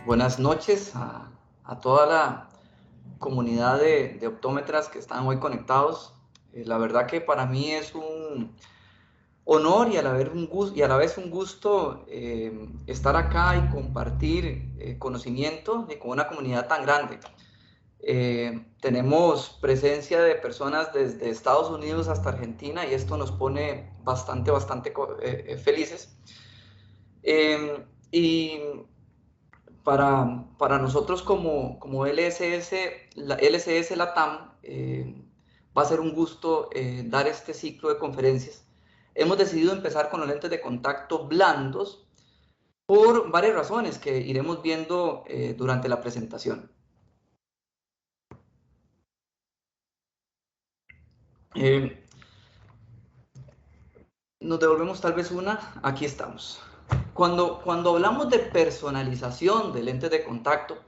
Buenas noches a toda la comunidad de optómetras que están hoy conectados. La verdad que para mí es un honor y a la vez un gusto estar acá y compartir conocimiento con una comunidad tan grande. Tenemos presencia de personas desde Estados Unidos hasta Argentina y esto nos pone bastante felices. Y para nosotros como LSS Latam, va a ser un gusto dar este ciclo de conferencias. Hemos decidido empezar con los lentes de contacto blandos por varias razones que iremos viendo durante la presentación. Nos devolvemos tal vez aquí estamos. Cuando hablamos de personalización de lentes de contacto,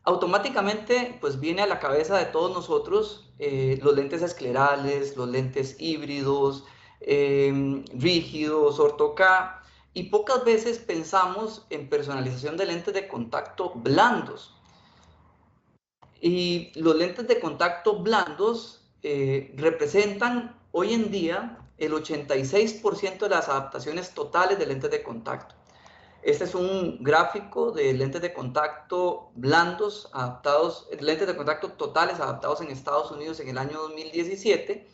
automáticamente pues viene a la cabeza de todos nosotros los lentes esclerales, los lentes híbridos, rígidos, orto-K, y pocas veces pensamos en personalización de lentes de contacto blandos. Y los lentes de contacto blandos representan hoy en día el 86% de las adaptaciones totales de lentes de contacto. Este es un gráfico de lentes de contacto blandos adaptados, lentes de contacto totales adaptados en Estados Unidos en el año 2017,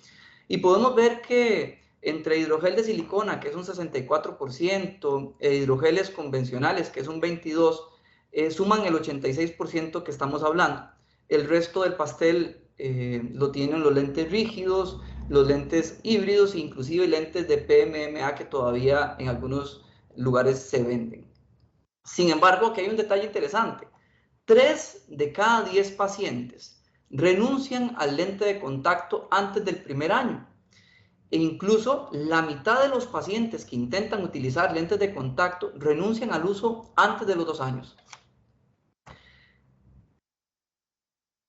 y podemos ver que entre hidrogel de silicona, que es un 64%, e hidrogeles convencionales, que es un 22%, suman el 86% que estamos hablando. El resto del pastel lo tienen los lentes rígidos, los lentes híbridos, inclusive lentes de PMMA que todavía en algunos lugares se venden. Sin embargo, aquí hay un detalle interesante. 3 de cada 10 pacientes renuncian al lente de contacto antes del primer año. E incluso la mitad de los pacientes que intentan utilizar lentes de contacto renuncian al uso antes de los 2 años.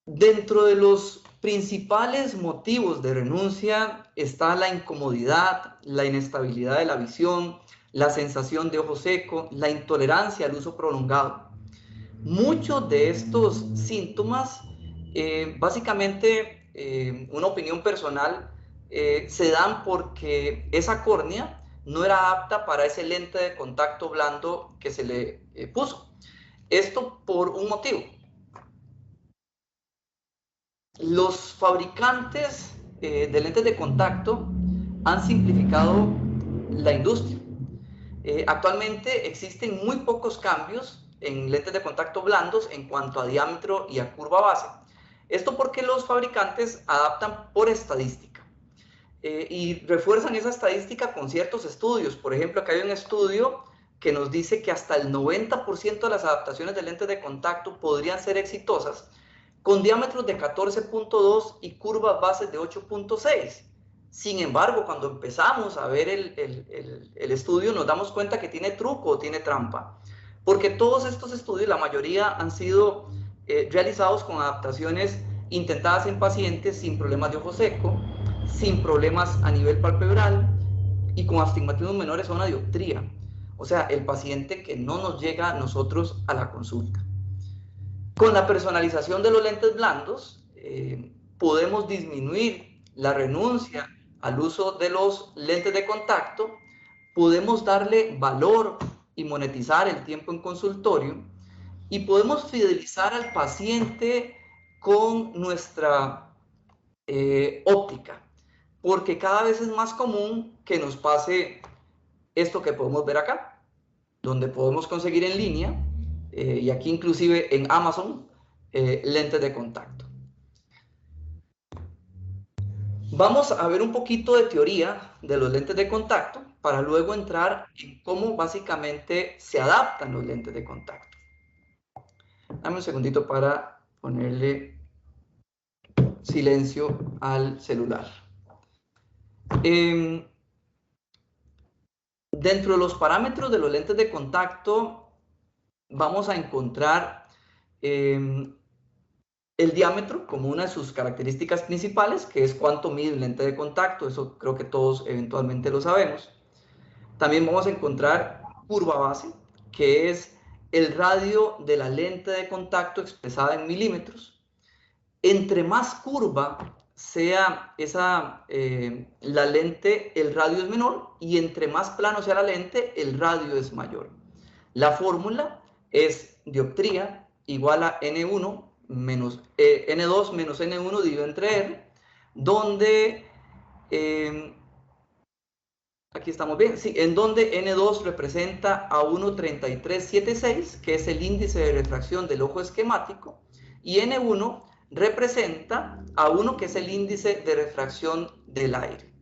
Dentro de los principales motivos de renuncia está la incomodidad, la inestabilidad de la visión, la sensación de ojo seco, la intolerancia al uso prolongado. Muchos de estos síntomas, básicamente, una opinión personal, se dan porque esa córnea no era apta para ese lente de contacto blando que se le puso. Esto por un motivo. Los fabricantes de lentes de contacto han simplificado la industria. Actualmente existen muy pocos cambios en lentes de contacto blandos en cuanto a diámetro y a curva base. Esto porque los fabricantes adaptan por estadística y refuerzan esa estadística con ciertos estudios. Por ejemplo, acá hay un estudio que nos dice que hasta el 90% de las adaptaciones de lentes de contacto podrían ser exitosas con diámetros de 14.2 y curvas bases de 8.6. Sin embargo, cuando empezamos a ver el estudio, nos damos cuenta que tiene truco o tiene trampa. Porque todos estos estudios, la mayoría han sido realizados con adaptaciones intentadas en pacientes sin problemas de ojo seco, sin problemas a nivel palpebral y con astigmatismos menores a una dioptría. O sea, el paciente que no nos llega a nosotros a la consulta. Con la personalización de los lentes blandos, podemos disminuir la renuncia al uso de los lentes de contacto, podemos darle valor y monetizar el tiempo en consultorio y podemos fidelizar al paciente con nuestra óptica, porque cada vez es más común que nos pase esto que podemos ver acá, donde podemos conseguir en línea, y aquí inclusive en Amazon, lentes de contacto. Vamos a ver un poquito de teoría de los lentes de contacto para luego entrar en cómo básicamente se adaptan los lentes de contacto. Dame un segundito para ponerle silencio al celular. Dentro de los parámetros de los lentes de contacto vamos a encontrar el diámetro como una de sus características principales, que es cuánto mide un lente de contacto. Eso creo que todos eventualmente lo sabemos. También vamos a encontrar curva base, que es el radio de la lente de contacto expresada en milímetros. Entre más curva sea la lente, el radio es menor, y entre más plano sea la lente, el radio es mayor. La fórmula es dioptría igual a N1 menos N2 menos N1 dividido entre R, donde aquí estamos bien, sí, en donde N2 representa a 1,3376, que es el índice de refracción del ojo esquemático, y N1 representa a 1, que es el índice de refracción del aire.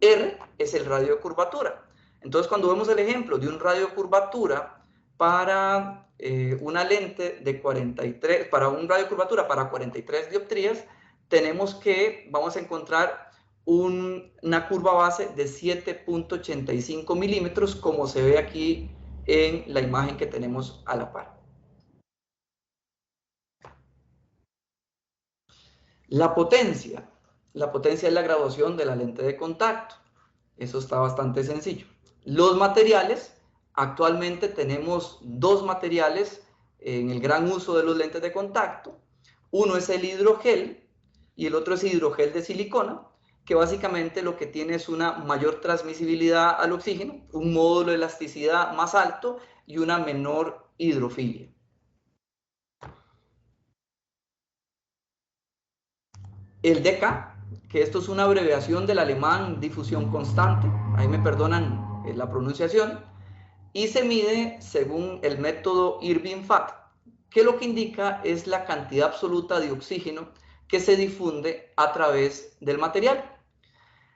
R es el radio de curvatura. Entonces, cuando vemos el ejemplo de un radio de curvatura para una lente de 43, para un radio de curvatura para 43 dioptrías, tenemos que, vamos a encontrar una curva base de 7.85 milímetros, como se ve aquí en la imagen que tenemos a la par. La potencia es la graduación de la lente de contacto. Eso está bastante sencillo. Los materiales, actualmente tenemos dos materiales en el gran uso de los lentes de contacto. Uno es el hidrogel y el otro es hidrogel de silicona, que básicamente lo que tiene es una mayor transmisibilidad al oxígeno, un módulo de elasticidad más alto y una menor hidrofilia. El DK, que esto es una abreviación del alemán difusión constante, ahí me perdonan la pronunciación, y se mide según el método Irving-Fatt, que lo que indica es la cantidad absoluta de oxígeno que se difunde a través del material.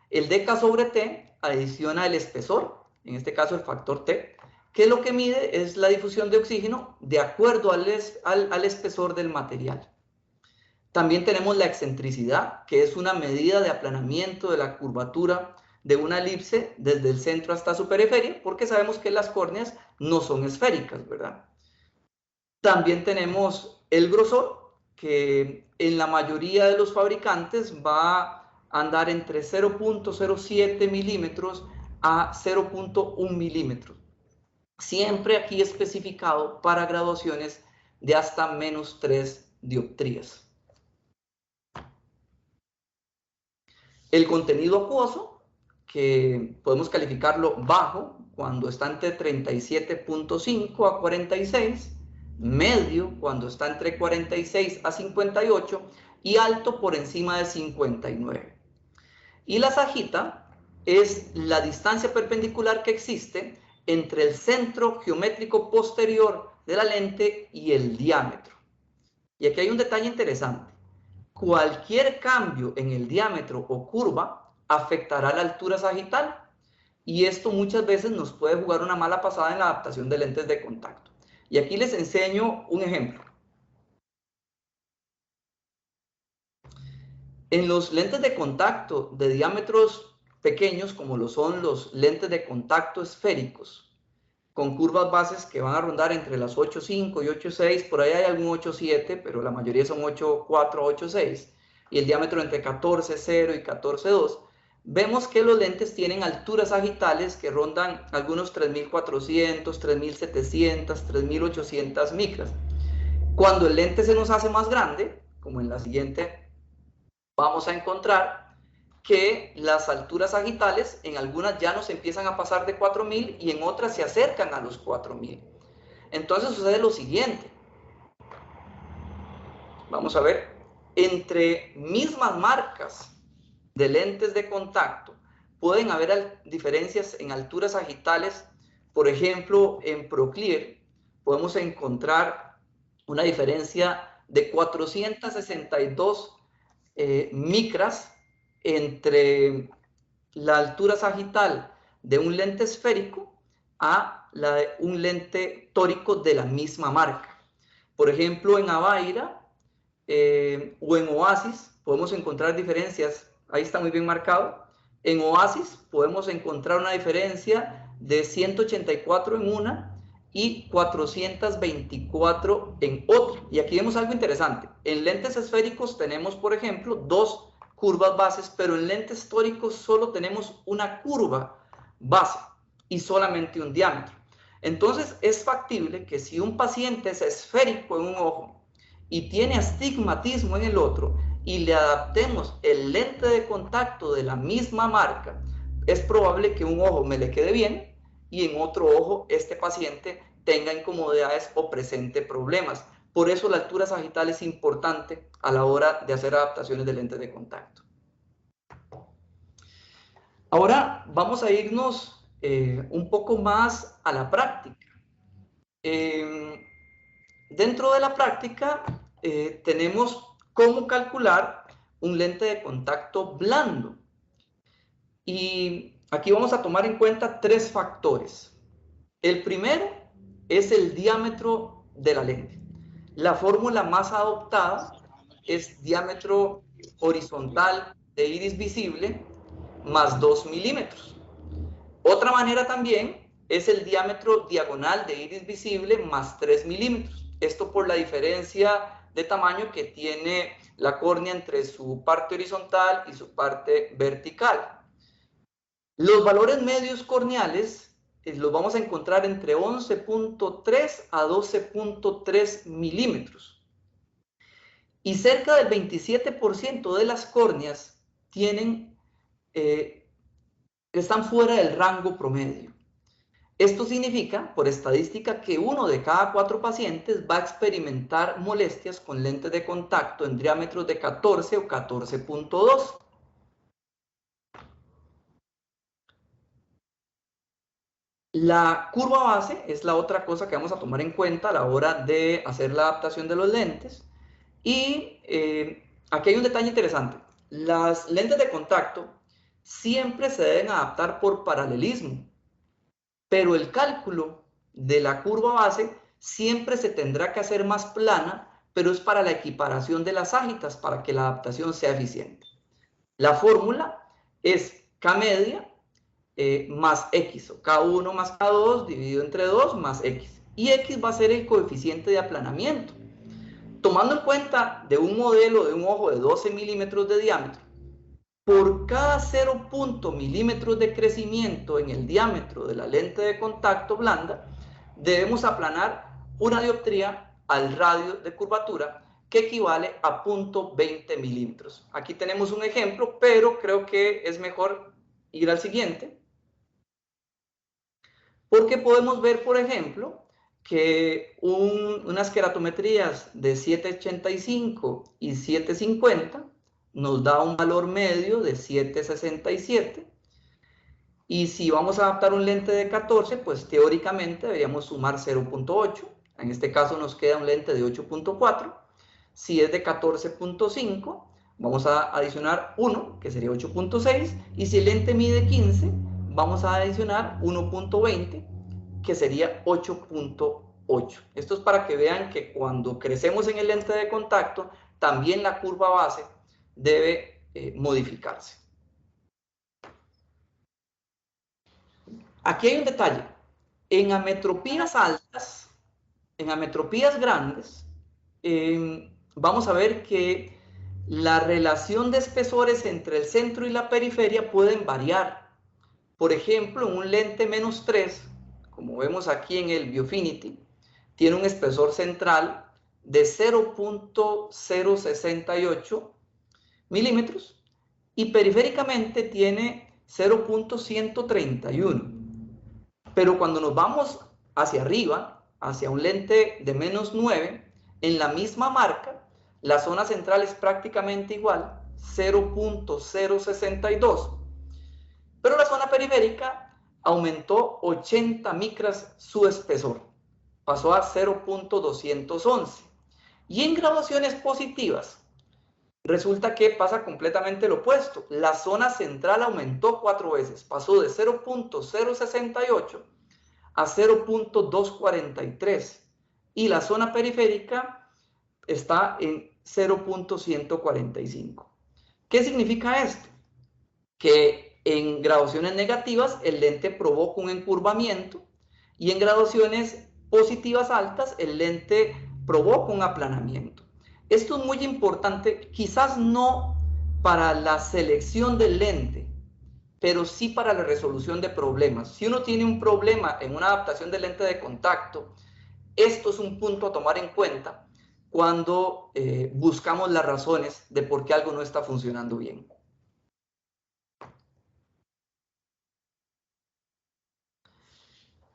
El DK sobre T adiciona el espesor, en este caso el factor T, que lo que mide es la difusión de oxígeno de acuerdo al espesor del material. También tenemos la excentricidad, que es una medida de aplanamiento de la curvatura de una elipse desde el centro hasta su periferia, porque sabemos que las córneas no son esféricas, ¿verdad? También tenemos el grosor, que en la mayoría de los fabricantes va a andar entre 0.07 milímetros a 0.1 milímetros. Siempre aquí especificado para graduaciones de hasta menos 3 dioptrías. El contenido acuoso, que podemos calificarlo bajo cuando está entre 37.5 a 46, medio cuando está entre 46 a 58 y alto por encima de 59. Y la sagita es la distancia perpendicular que existe entre el centro geométrico posterior de la lente y el diámetro. Y aquí hay un detalle interesante. Cualquier cambio en el diámetro o curva afectará la altura sagital, y esto muchas veces nos puede jugar una mala pasada en la adaptación de lentes de contacto. Y aquí les enseño un ejemplo. En los lentes de contacto de diámetros pequeños, como lo son los lentes de contacto esféricos, con curvas bases que van a rondar entre las 8.5 y 8.6, por ahí hay algún 8.7, pero la mayoría son 8.4, 8.6, y el diámetro entre 14.0 y 14.2, vemos que los lentes tienen alturas sagitales que rondan algunos 3.400, 3.700, 3.800 micras. Cuando el lente se nos hace más grande, como en la siguiente, vamos a encontrar que las alturas sagitales en algunas ya nos empiezan a pasar de 4.000 y en otras se acercan a los 4.000. Entonces sucede lo siguiente. Vamos a ver, entre mismas marcas de lentes de contacto pueden haber diferencias en alturas sagitales. Por ejemplo, en Proclear podemos encontrar una diferencia de 462 micras entre la altura sagital de un lente esférico a la de un lente tórico de la misma marca. Por ejemplo, en Avaira o en Oasis podemos encontrar diferencias, ahí está muy bien marcado. En Oasis podemos encontrar una diferencia de 184 en una y 424 en otra. Y aquí vemos algo interesante. En lentes esféricos tenemos, por ejemplo, dos curvas bases, pero en lentes tóricos solo tenemos una curva base y solamente un diámetro. Entonces, es factible que si un paciente es esférico en un ojo y tiene astigmatismo en el otro y le adaptemos el lente de contacto de la misma marca, es probable que un ojo me le quede bien y en otro ojo este paciente tenga incomodidades o presente problemas. Por eso la altura sagital es importante a la hora de hacer adaptaciones de lentes de contacto. Ahora vamos a irnos un poco más a la práctica. Dentro de la práctica tenemos cómo calcular un lente de contacto blando. Y aquí vamos a tomar en cuenta tres factores. El primero es el diámetro de la lente. La fórmula más adoptada es diámetro horizontal de iris visible más 2 milímetros. Otra manera también es el diámetro diagonal de iris visible más 3 milímetros. Esto por la diferencia de tamaño que tiene la córnea entre su parte horizontal y su parte vertical. Los valores medios corneales los vamos a encontrar entre 11.3 a 12.3 milímetros. Y cerca del 27% de las córneas están fuera del rango promedio. Esto significa, por estadística, que 1 de cada 4 pacientes va a experimentar molestias con lentes de contacto en diámetros de 14 o 14.2. La curva base es la otra cosa que vamos a tomar en cuenta a la hora de hacer la adaptación de los lentes. Y aquí hay un detalle interesante. Las lentes de contacto siempre se deben adaptar por paralelismo, pero el cálculo de la curva base siempre se tendrá que hacer más plana, pero es para la equiparación de las ságitas, para que la adaptación sea eficiente. La fórmula es K media más X, o K1 más K2 dividido entre 2 más X. Y X va a ser el coeficiente de aplanamiento. Tomando en cuenta de un modelo de un ojo de 12 milímetros de diámetro, por cada 0 milímetros de crecimiento en el diámetro de la lente de contacto blanda, debemos aplanar una dioptría al radio de curvatura que equivale a 0.20 milímetros. Aquí tenemos un ejemplo, pero creo que es mejor ir al siguiente, porque podemos ver, por ejemplo, que unas queratometrías de 7.85 y 7.50 nos da un valor medio de 7.67. Y si vamos a adaptar un lente de 14, pues teóricamente deberíamos sumar 0.8. En este caso nos queda un lente de 8.4. Si es de 14.5, vamos a adicionar 1, que sería 8.6. Y si el lente mide 15, vamos a adicionar 1.20, que sería 8.8. Esto es para que vean que cuando crecemos en el lente de contacto, también la curva base debe modificarse. Aquí hay un detalle. En ametropías altas, en ametropías grandes, vamos a ver que la relación de espesores entre el centro y la periferia pueden variar. Por ejemplo, en un lente -3, como vemos aquí en el Biofinity, tiene un espesor central de 0.068 milímetros y periféricamente tiene 0.131. Pero cuando nos vamos hacia arriba, hacia un lente de -9, en la misma marca, la zona central es prácticamente igual, 0.062. Pero la zona periférica aumentó 80 micras su espesor, pasó a 0.211. Y en graduaciones positivas, resulta que pasa completamente lo opuesto. La zona central aumentó 4 veces, pasó de 0.068 a 0.243 y la zona periférica está en 0.145. ¿Qué significa esto? Que en graduaciones negativas el lente provoca un encurvamiento y en graduaciones positivas altas el lente provoca un aplanamiento. Esto es muy importante, quizás no para la selección del lente, pero sí para la resolución de problemas. Si uno tiene un problema en una adaptación del lente de contacto, esto es un punto a tomar en cuenta cuando buscamos las razones de por qué algo no está funcionando bien.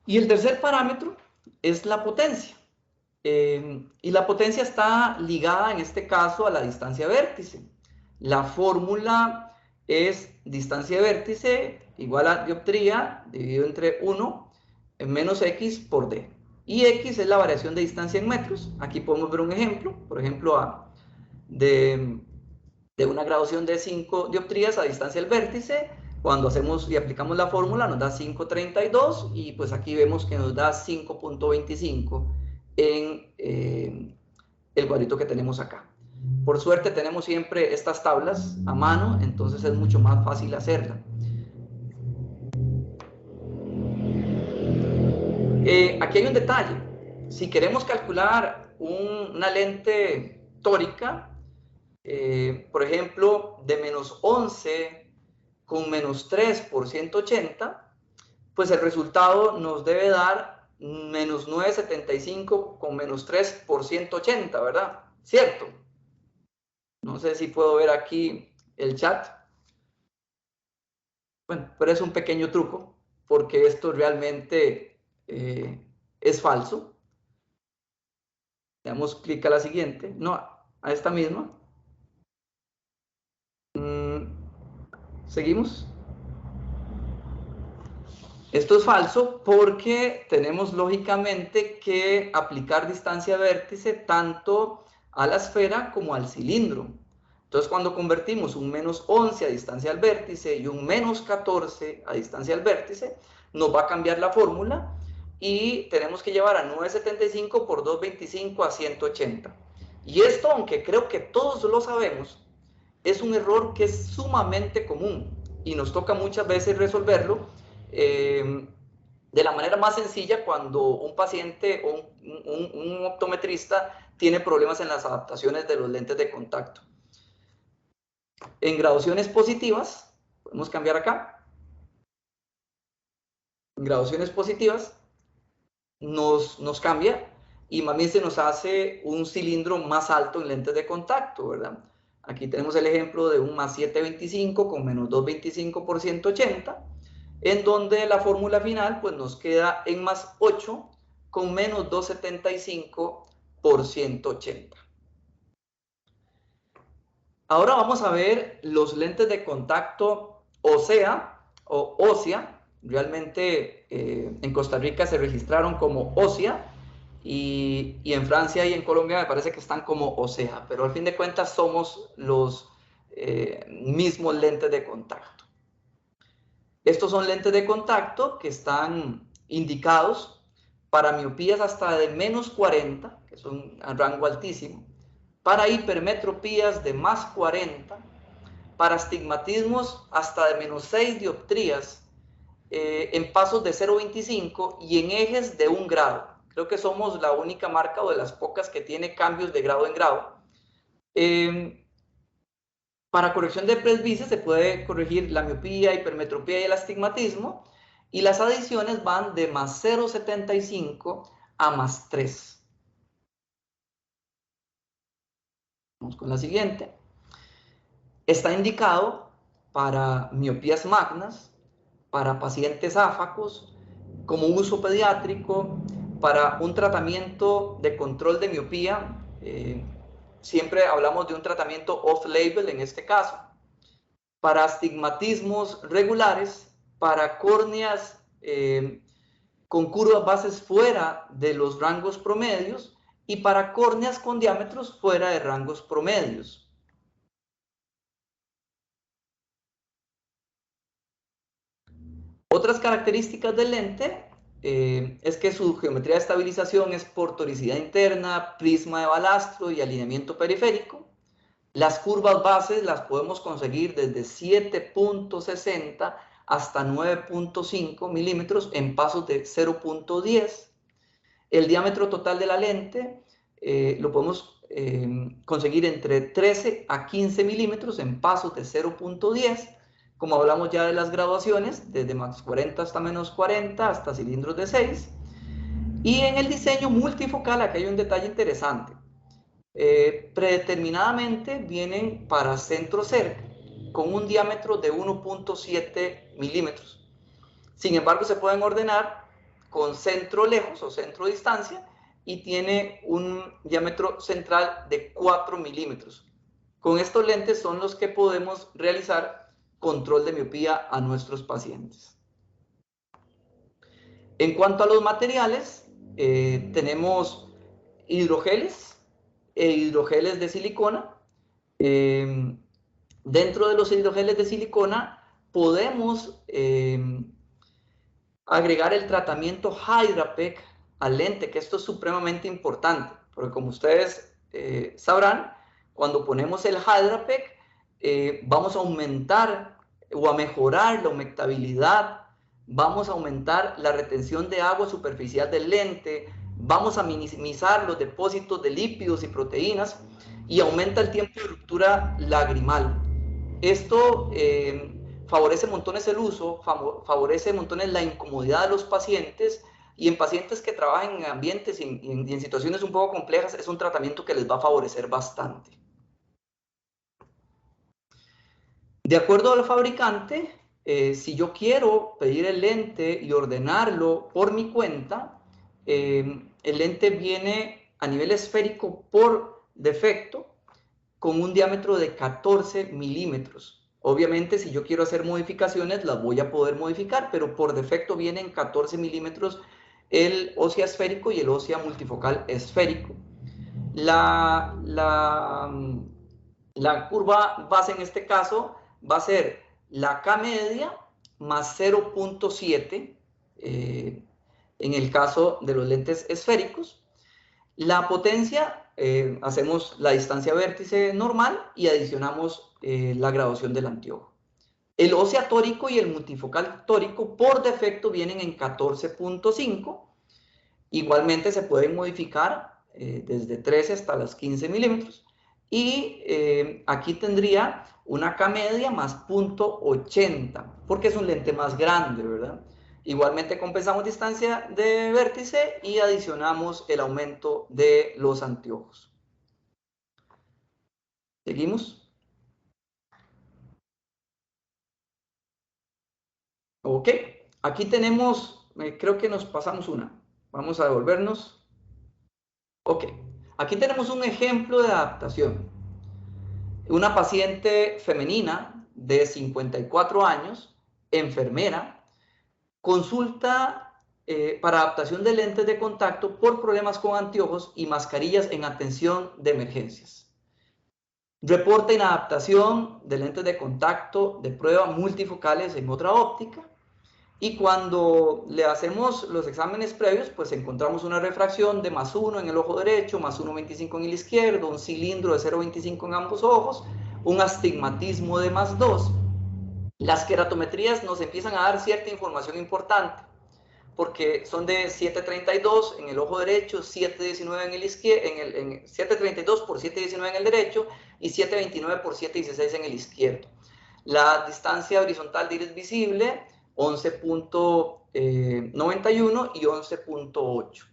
Y el tercer parámetro es la potencia. Y la potencia está ligada en este caso a la distancia vértice. La fórmula es distancia de vértice igual a dioptría dividido entre 1 menos x por d. Y x es la variación de distancia en metros. Aquí podemos ver un ejemplo, por ejemplo, de una graduación de 5 dioptrías a distancia del vértice. Cuando hacemos y aplicamos la fórmula nos da 5.32 y pues aquí vemos que nos da 5.25 en el cuadrito que tenemos acá. Por suerte tenemos siempre estas tablas a mano, entonces es mucho más fácil hacerla. Aquí hay un detalle. Si queremos calcular una lente tórica, por ejemplo, de menos 11 con menos 3 por 180, pues el resultado nos debe dar menos 9,75 con menos 3 por 180, ¿verdad? ¿Cierto? No sé si puedo ver aquí el chat. Bueno, pero es un pequeño truco, porque esto realmente es falso. Le damos clic a la siguiente, no, a esta misma. ¿Seguimos? Esto es falso porque tenemos lógicamente que aplicar distancia vértice tanto a la esfera como al cilindro. Entonces, cuando convertimos un menos 11 a distancia al vértice y un menos 14 a distancia al vértice, nos va a cambiar la fórmula y tenemos que llevar a 9,75 por 2,25 a 180. Y esto, aunque creo que todos lo sabemos, es un error que es sumamente común y nos toca muchas veces resolverlo de la manera más sencilla cuando un paciente o un optometrista tiene problemas en las adaptaciones de los lentes de contacto. En graduaciones positivas, podemos cambiar acá. En graduaciones positivas nos cambia y más bien se nos hace un cilindro más alto en lentes de contacto, ¿verdad? Aquí tenemos el ejemplo de un más 7,25 con menos 2,25 por 180, en donde la fórmula final pues nos queda en más 8 con menos 2,75 por 180. Ahora vamos a ver los lentes de contacto ósea o ósea. Realmente en Costa Rica se registraron como ósea y en Francia y en Colombia me parece que están como ósea, pero al fin de cuentas somos los mismos lentes de contacto. Estos son lentes de contacto que están indicados para miopías hasta de menos 40, que es un rango altísimo, para hipermetropías de más 40, para astigmatismos hasta de menos 6 dioptrías, en pasos de 0,25 y en ejes de 1 grado. Creo que somos la única marca o de las pocas que tiene cambios de grado en grado. Para corrección de presbicia se puede corregir la miopía, hipermetropía y el astigmatismo, y las adiciones van de más 0,75 a más 3. Vamos con la siguiente. Está indicado para miopías magnas, para pacientes áfacos, como uso pediátrico, para un tratamiento de control de miopía. Siempre hablamos de un tratamiento off-label en este caso. Para astigmatismos regulares, para córneas con curvas bases fuera de los rangos promedios y para córneas con diámetros fuera de rangos promedios. Otras características del lente es que su geometría de estabilización es por toricidad interna, prisma de balastro y alineamiento periférico. Las curvas bases las podemos conseguir desde 7,60 hasta 9,5 milímetros en pasos de 0,10. El diámetro total de la lente lo podemos conseguir entre 13 a 15 milímetros en pasos de 0,10 como hablamos ya de las graduaciones, desde más 40 hasta menos 40, hasta cilindros de 6. Y en el diseño multifocal, aquí hay un detalle interesante. Predeterminadamente vienen para centro cerca, con un diámetro de 1.7 milímetros. Sin embargo, se pueden ordenar con centro lejos o centro distancia y tiene un diámetro central de 4 milímetros. Con estos lentes son los que podemos realizar control de miopía a nuestros pacientes. En cuanto a los materiales, tenemos hidrogeles e hidrogeles de silicona. Dentro de los hidrogeles de silicona podemos agregar el tratamiento HydraPEC al lente, que esto es supremamente importante, porque como ustedes sabrán, cuando ponemos el HydraPEC, vamos a aumentar o a mejorar la humectabilidad, vamos a aumentar la retención de agua superficial del lente, vamos a minimizar los depósitos de lípidos y proteínas y aumenta el tiempo de ruptura lagrimal. Esto favorece montones el uso, favorece montones la incomodidad de los pacientes, y en pacientes que trabajan en ambientes y en situaciones un poco complejas es un tratamiento que les va a favorecer bastante. De acuerdo al fabricante, si yo quiero pedir el lente y ordenarlo por mi cuenta, el lente viene a nivel esférico por defecto con un diámetro de 14 milímetros. Obviamente, si yo quiero hacer modificaciones, las voy a poder modificar, pero por defecto vienen 14 milímetros el ósea esférico y el ósea multifocal esférico. La curva base en este caso va a ser la K media más 0.7 en el caso de los lentes esféricos. La potencia, hacemos la distancia vértice normal y adicionamos la graduación del anteojo. El ósea tórico y el multifocal tórico por defecto vienen en 14.5. Igualmente se pueden modificar desde 13 hasta los 15 milímetros. Y aquí tendría una K media más 0.80, porque es un lente más grande, ¿verdad? Igualmente compensamos distancia de vértice y adicionamos el aumento de los anteojos. ¿Seguimos? Ok, aquí tenemos, creo que nos pasamos una. Vamos a devolvernos. Ok, aquí tenemos un ejemplo de adaptación. Una paciente femenina de 54 años, enfermera, consulta para adaptación de lentes de contacto por problemas con anteojos y mascarillas en atención de emergencias. Reporta inadaptación de lentes de contacto de prueba multifocales en otra óptica, y cuando le hacemos los exámenes previos, pues encontramos una refracción de +1 en el ojo derecho, +1.25 en el izquierdo, un cilindro de 0.25 en ambos ojos, un astigmatismo de +2. Las queratometrías nos empiezan a dar cierta información importante, porque son de 7.32 en el ojo derecho, 7.19 en el izquierdo, 7.32 por 7.19 en el derecho y 7.29 por 7.16 en el izquierdo. La distancia horizontal de iris visible, 11.91 y 11.8.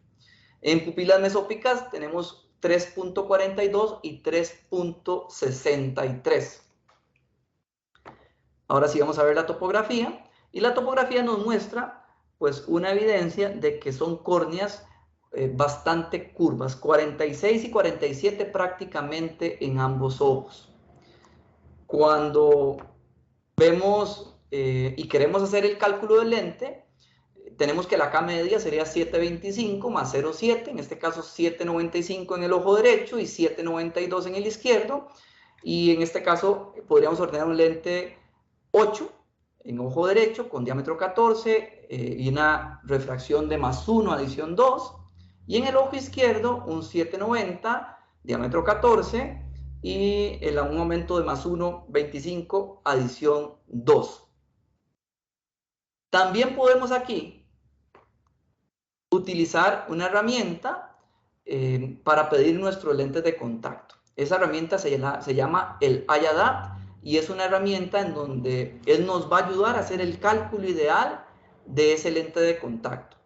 En pupilas mesópicas tenemos 3.42 y 3.63. Ahora sí vamos a ver la topografía, y la topografía nos muestra pues una evidencia de que son córneas bastante curvas, 46 y 47 prácticamente en ambos ojos. Cuando vemos y queremos hacer el cálculo del lente, tenemos que la K media sería 7.25 más 0.7, en este caso 7.95 en el ojo derecho y 7.92 en el izquierdo, y en este caso podríamos ordenar un lente 8 en ojo derecho con diámetro 14 y una refracción de +1 adición 2, y en el ojo izquierdo un 7.90 diámetro 14 y un aumento de +1 25 adición 2. También podemos aquí utilizar una herramienta para pedir nuestros lentes de contacto. Esa herramienta se llama el iAdapt, y es una herramienta en donde él nos va a ayudar a hacer el cálculo ideal de ese lente de contacto.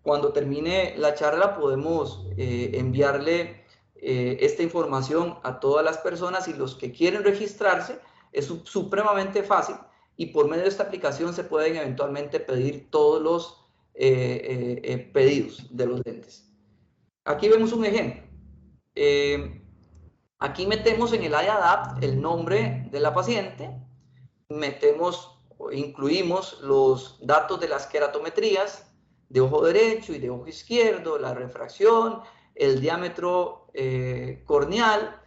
Cuando termine la charla podemos enviarle esta información a todas las personas, y los que quieren registrarse es supremamente fácil, y por medio de esta aplicación se pueden eventualmente pedir todos los pedidos de los lentes. Aquí vemos un ejemplo. Aquí metemos en el iAdapt el nombre de la paciente, incluimos los datos de las queratometrías de ojo derecho y de ojo izquierdo, la refracción, el diámetro corneal,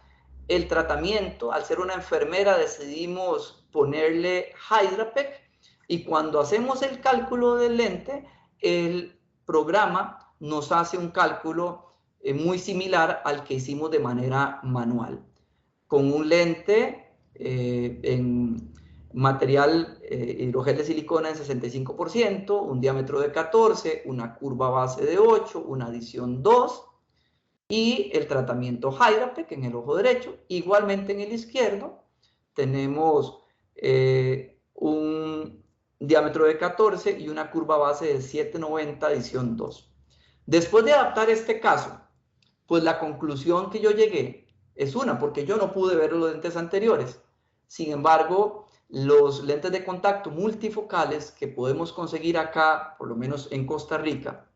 el tratamiento. Al ser una enfermera decidimos ponerle Hydrapec, y cuando hacemos el cálculo del lente, el programa nos hace un cálculo muy similar al que hicimos de manera manual. Con un lente en material hidrogel de silicona en 65%, un diámetro de 14, una curva base de 8, una adición 2, y el tratamiento Hydrapec en el ojo derecho. Igualmente en el izquierdo tenemos un diámetro de 14 y una curva base de 790, adición 2. Después de adaptar este caso, pues la conclusión que yo llegué es una, porque yo no pude ver los lentes anteriores. Sin embargo, los lentes de contacto multifocales que podemos conseguir acá, por lo menos en Costa Rica,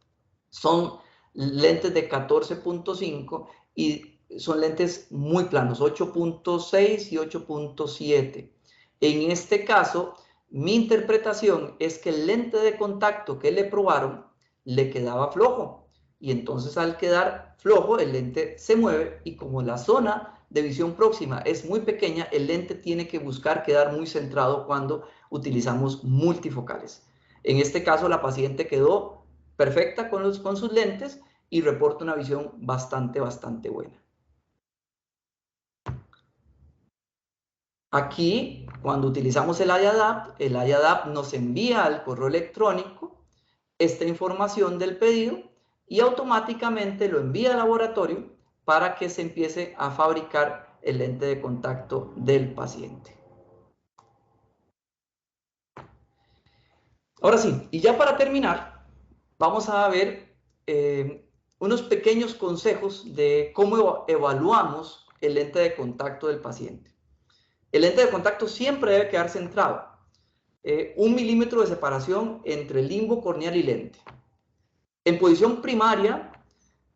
son lentes de 14.5 y son lentes muy planos, 8.6 y 8.7. En este caso, mi interpretación es que el lente de contacto que le probaron le quedaba flojo, y entonces al quedar flojo el lente se mueve, y como la zona de visión próxima es muy pequeña, el lente tiene que buscar quedar muy centrado cuando utilizamos multifocales. En este caso la paciente quedó perfecta con sus lentes y reporta una visión bastante buena. Aquí, cuando utilizamos el iAdapt nos envía al correo electrónico esta información del pedido, y automáticamente lo envía al laboratorio para que se empiece a fabricar el lente de contacto del paciente. Ahora sí, y ya para terminar, vamos a ver unos pequeños consejos de cómo evaluamos el lente de contacto del paciente. El lente de contacto siempre debe quedar centrado. 1 milímetro de separación entre limbo corneal y lente. En posición primaria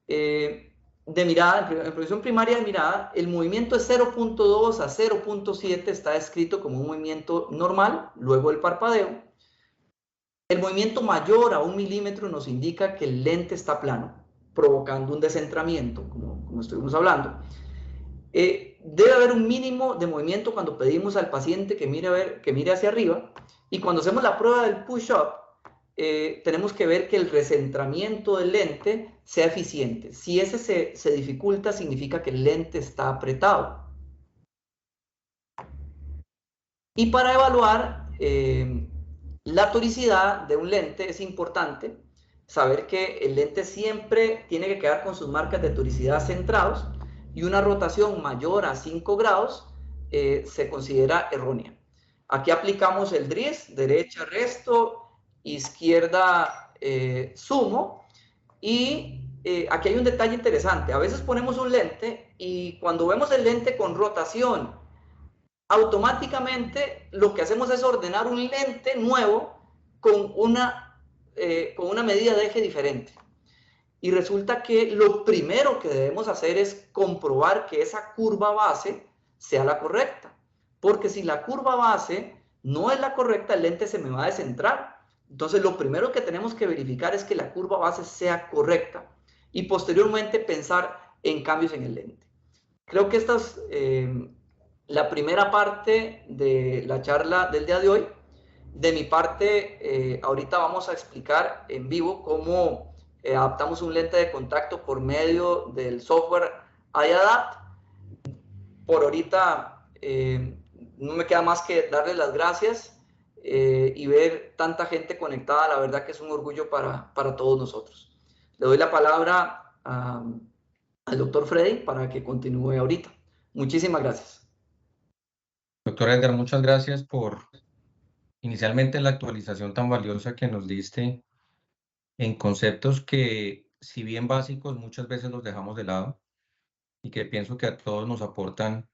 de mirada, en posición primaria de mirada, el movimiento es 0.2 a 0.7, está descrito como un movimiento normal, luego el parpadeo. El movimiento mayor a 1 milímetro nos indica que el lente está plano, provocando un descentramiento, como estuvimos hablando. Debe haber un mínimo de movimiento cuando pedimos al paciente que mire hacia arriba, y cuando hacemos la prueba del push-up, tenemos que ver que el recentramiento del lente sea eficiente. Si ese se dificulta, significa que el lente está apretado. Y para evaluar la toricidad de un lente es importante saber que el lente siempre tiene que quedar con sus marcas de toricidad centrados, y una rotación mayor a 5 grados se considera errónea. Aquí aplicamos el DRIS, derecha resto, izquierda sumo, y aquí hay un detalle interesante. A veces ponemos un lente y cuando vemos el lente con rotación, automáticamente lo que hacemos es ordenar un lente nuevo con una medida de eje diferente. Y resulta que lo primero que debemos hacer es comprobar que esa curva base sea la correcta. Porque si la curva base no es la correcta, el lente se me va a descentrar. Entonces, lo primero que tenemos que verificar es que la curva base sea correcta, y posteriormente pensar en cambios en el lente. Creo que esta es la primera parte de la charla del día de hoy. De mi parte, ahorita vamos a explicar en vivo cómo adaptamos un lente de contacto por medio del software iAdapt. Por ahorita no me queda más que darles las gracias y ver tanta gente conectada. La verdad que es un orgullo para todos nosotros. Le doy la palabra al doctor Freddy para que continúe ahorita. Muchísimas gracias. Doctor Edgar, muchas gracias por inicialmente la actualización tan valiosa que nos diste en conceptos que, si bien básicos, muchas veces los dejamos de lado y que pienso que a todos nos aportan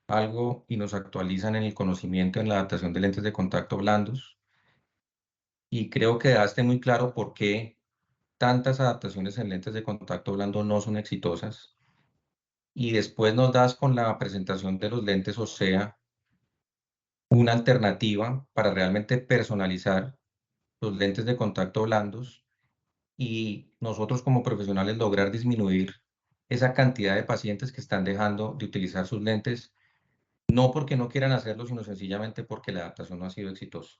algo y nos actualizan en el conocimiento en la adaptación de lentes de contacto blandos. Y creo que dejaste muy claro por qué tantas adaptaciones en lentes de contacto blando no son exitosas. Y después nos das con la presentación de los lentes, o sea, una alternativa para realmente personalizar los lentes de contacto blandos y nosotros como profesionales lograr disminuir esa cantidad de pacientes que están dejando de utilizar sus lentes, no porque no quieran hacerlo, sino sencillamente porque la adaptación no ha sido exitosa.